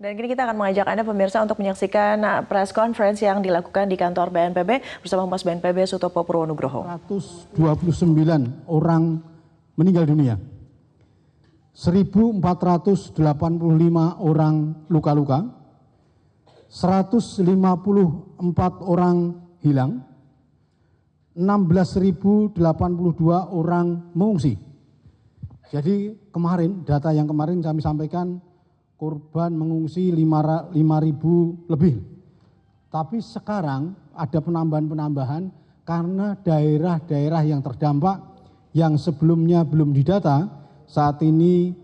Dan kini kita akan mengajak Anda pemirsa untuk menyaksikan press conference yang dilakukan di kantor BNPB bersama Humas BNPB Sutopo Purwonugroho. 129 orang meninggal dunia, 1.485 orang luka-luka, 154 orang hilang, 16.082 orang mengungsi. Jadi kemarin, data yang kemarin kami sampaikan, korban mengungsi 5.000 lebih. Tapi sekarang ada penambahan-penambahan karena daerah-daerah yang terdampak yang sebelumnya belum didata, saat ini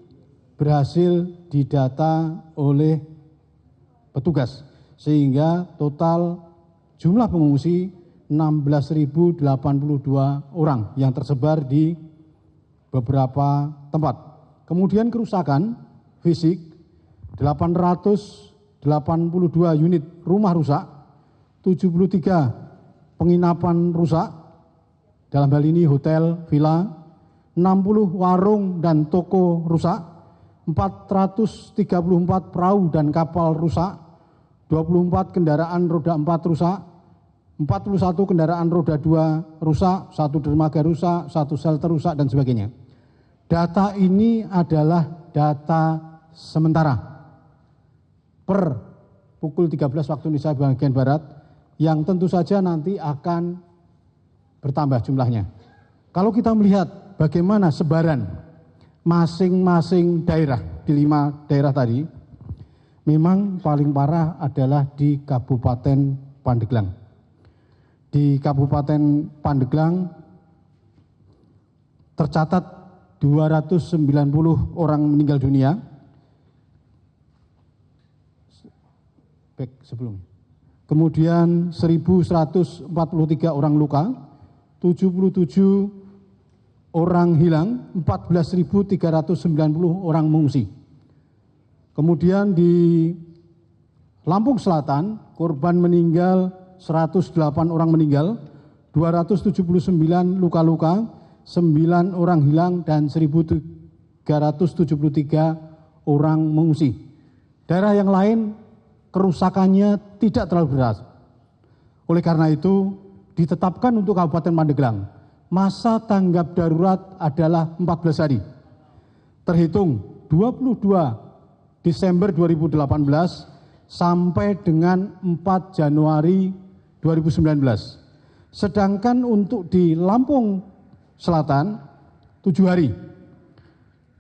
berhasil didata oleh petugas. Sehingga total jumlah pengungsi 16.082 orang yang tersebar di beberapa tempat. Kemudian kerusakan fisik, 882 unit rumah rusak, 73 penginapan rusak, dalam hal ini hotel, villa, 60 warung dan toko rusak, 434 perahu dan kapal rusak, 24 kendaraan roda 4 rusak, 41 kendaraan roda 2 rusak, 1 dermaga rusak, 1 shelter rusak, dan sebagainya. Data ini adalah data sementara per pukul 13 waktu Indonesia bagian Barat, yang tentu saja nanti akan bertambah jumlahnya. Kalau kita melihat bagaimana sebaran masing-masing daerah di 5 daerah tadi, memang paling parah adalah di Kabupaten Pandeglang. Di Kabupaten Pandeglang tercatat 290 orang meninggal dunia. Sebelumnya. Kemudian 1.143 orang luka, 77 orang hilang, 14.390 orang mengungsi. Kemudian di Lampung Selatan, korban meninggal 108 orang meninggal, 279 luka-luka, 9 orang hilang, dan 1.373 orang mengungsi. Daerah yang lain kerusakannya tidak terlalu berat. Oleh karena itu, ditetapkan untuk Kabupaten Pandeglang, masa tanggap darurat adalah 14 hari. Terhitung 22 Desember 2018 sampai dengan 4 Januari 2019. Sedangkan untuk di Lampung Selatan 7 hari,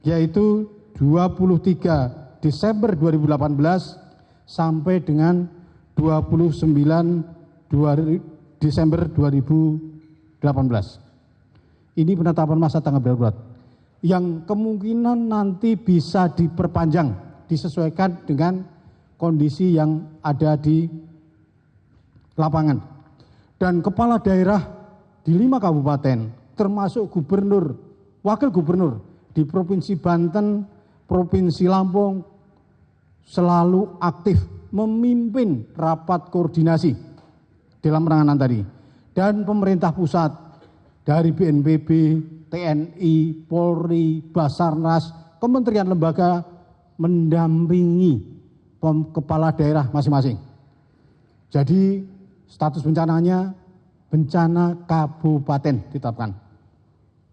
yaitu 23 Desember 2018 sampai dengan 29 Desember 2018. Ini penetapan masa tanggap darurat yang kemungkinan nanti bisa diperpanjang, disesuaikan dengan kondisi yang ada di lapangan. Dan kepala daerah di 5 kabupaten, termasuk gubernur, wakil gubernur di Provinsi Banten, Provinsi Lampung, selalu aktif memimpin rapat koordinasi dalam penanganan tadi. Dan pemerintah pusat dari BNPB, TNI, Polri, Basarnas, kementerian lembaga mendampingi kepala daerah masing-masing. Jadi status bencananya bencana kabupaten ditetapkan.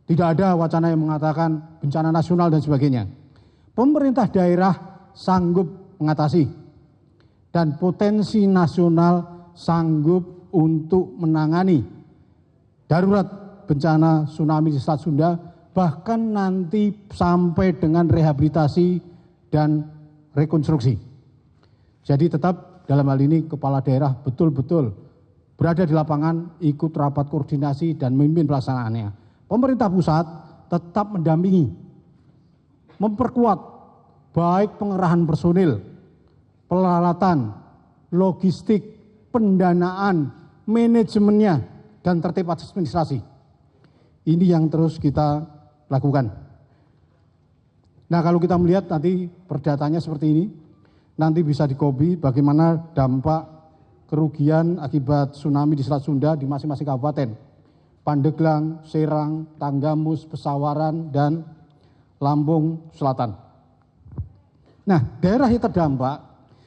Tidak ada wacana yang mengatakan bencana nasional dan sebagainya. Pemerintah daerah sanggup mengatasi, dan potensi nasional sanggup untuk menangani darurat bencana tsunami di Selat Sunda, bahkan nanti sampai dengan rehabilitasi dan rekonstruksi. Jadi tetap dalam hal ini kepala daerah betul-betul berada di lapangan, ikut rapat koordinasi dan memimpin pelaksanaannya. Pemerintah pusat tetap mendampingi, memperkuat baik pengerahan personil, peralatan, logistik, pendanaan, manajemennya, dan tertib administrasi. Ini yang terus kita lakukan. Nah, kalau kita melihat nanti perdatanya seperti ini, nanti bisa di-copy bagaimana dampak kerugian akibat tsunami di Selat Sunda di masing-masing kabupaten. Pandeglang, Serang, Tanggamus, Pesawaran, dan Lampung Selatan. Nah, daerah yang terdampak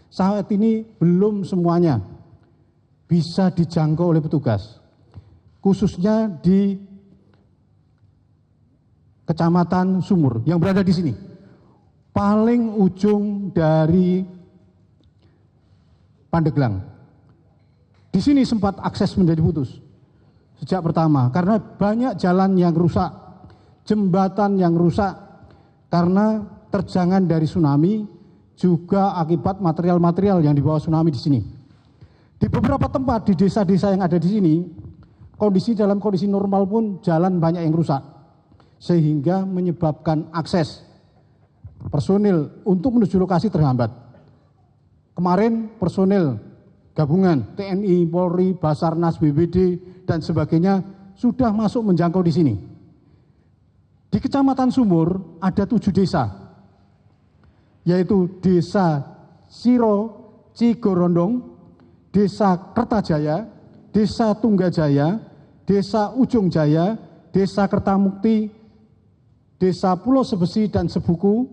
saat ini belum semuanya bisa dijangkau oleh petugas, khususnya di Kecamatan Sumur yang berada di sini. Paling ujung dari Pandeglang. Di sini sempat akses menjadi putus sejak pertama karena banyak jalan yang rusak, jembatan yang rusak karena terjangan dari tsunami, juga akibat material-material yang dibawa tsunami di sini. Di beberapa tempat di desa-desa yang ada di sini, dalam kondisi normal pun jalan banyak yang rusak, sehingga menyebabkan akses personil untuk menuju lokasi terhambat. Kemarin personil gabungan TNI, Polri, Basarnas, BPBD, dan sebagainya sudah masuk menjangkau di sini. Di Kecamatan Sumur ada 7 desa, yaitu Desa Siro Cigorondong, Desa Kertajaya, Desa Tunggajaya, Desa Ujung Jaya, Desa Kertamukti, Desa Pulau Sebesi dan Sebuku,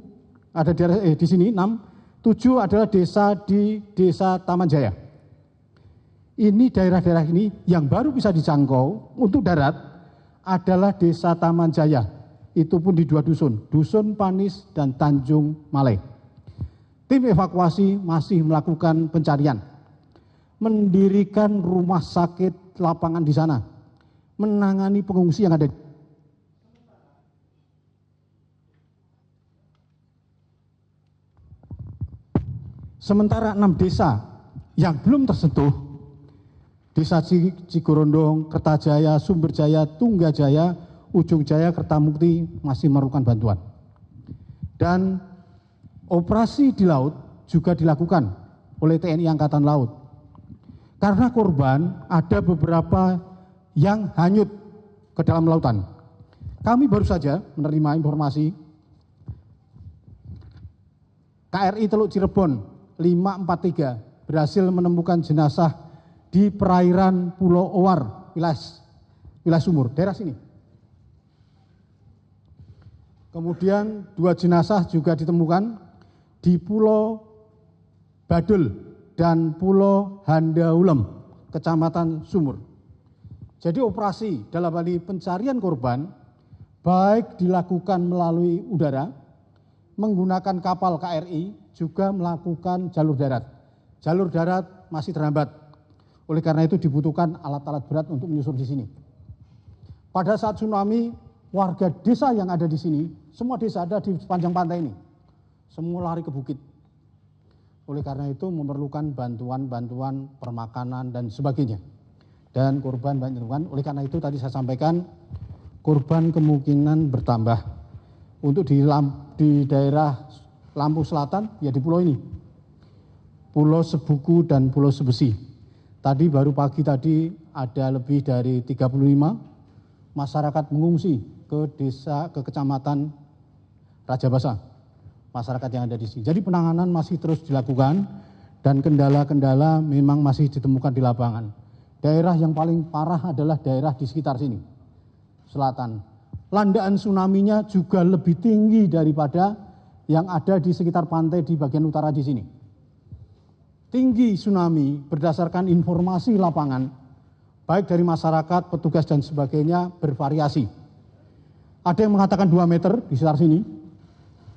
ada di sini 6, 7 adalah desa di Desa Taman Jaya. Ini daerah-daerah ini yang baru bisa dijangkau untuk darat adalah Desa Taman Jaya. Itu pun di 2 dusun, Dusun Panis dan Tanjung Malai. Tim evakuasi masih melakukan pencarian, mendirikan rumah sakit lapangan di sana, menangani pengungsi yang ada. Sementara 6 desa yang belum tersentuh, Desa Cigorondong, Kertajaya, Sumberjaya, Tunggajaya, Ujung Jaya, Kertamukti masih memerlukan bantuan. Dan operasi di laut juga dilakukan oleh TNI Angkatan Laut. Karena korban ada beberapa yang hanyut ke dalam lautan. Kami baru saja menerima informasi KRI Teluk Cirebon 543 berhasil menemukan jenazah di perairan Pulau Owar, wilayah Sumur, daerah sini. Kemudian 2 jenazah juga ditemukan di Pulau Badul dan Pulau Handaulem, Kecamatan Sumur. Jadi operasi dalam hal ini pencarian korban baik dilakukan melalui udara, menggunakan kapal KRI, juga melakukan jalur darat. Jalur darat masih terhambat. Oleh karena itu dibutuhkan alat-alat berat untuk menyusur di sini. Pada saat tsunami, warga desa yang ada di sini, semua desa ada di sepanjang pantai ini, semua lari ke bukit. Oleh karena itu memerlukan bantuan permakanan dan sebagainya. Dan korban banyak ditemukan. Oleh karena itu tadi saya sampaikan korban kemungkinan bertambah. Untuk di daerah Lampung Selatan, ya di pulau ini, Pulau Sebuku dan Pulau Sebesi. Tadi baru pagi tadi ada lebih dari 35 masyarakat mengungsi ke Kecamatan Raja Basa, masyarakat yang ada di sini. Jadi penanganan masih terus dilakukan dan kendala-kendala memang masih ditemukan di lapangan. Daerah yang paling parah adalah daerah di sekitar sini, selatan. Landaan tsunami-nya juga lebih tinggi daripada yang ada di sekitar pantai di bagian utara di sini. Tinggi tsunami berdasarkan informasi lapangan, baik dari masyarakat, petugas dan sebagainya bervariasi. Ada yang mengatakan 2 meter di sekitar sini,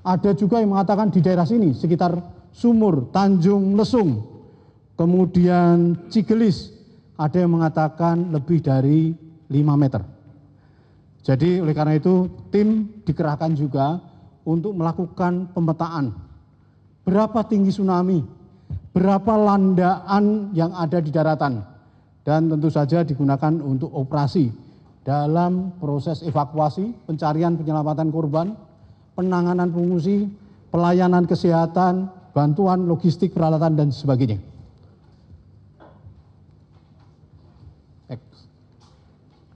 ada juga yang mengatakan di daerah sini, sekitar Sumur, Tanjung Lesung, kemudian Cigelis, ada yang mengatakan lebih dari 5 meter. Jadi oleh karena itu tim dikerahkan juga untuk melakukan pemetaan. Berapa tinggi tsunami, berapa landaan yang ada di daratan, dan tentu saja digunakan untuk operasi dalam proses evakuasi, pencarian penyelamatan korban, penanganan pengungsi, pelayanan kesehatan, bantuan logistik, peralatan, dan sebagainya.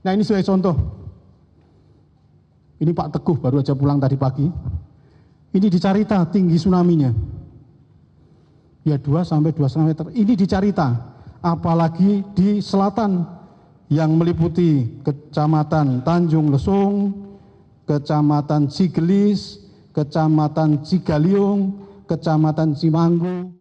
Nah ini sebagai contoh. Ini Pak Teguh baru aja pulang tadi pagi. Ini di Carita tinggi tsunami-nya. Ya 2 sampai 2,5 meter. Ini di Carita, apalagi di selatan yang meliputi Kecamatan Tanjung Lesung, Kecamatan Cigelis, Kecamatan Cigaliung, Kecamatan Cimanggu,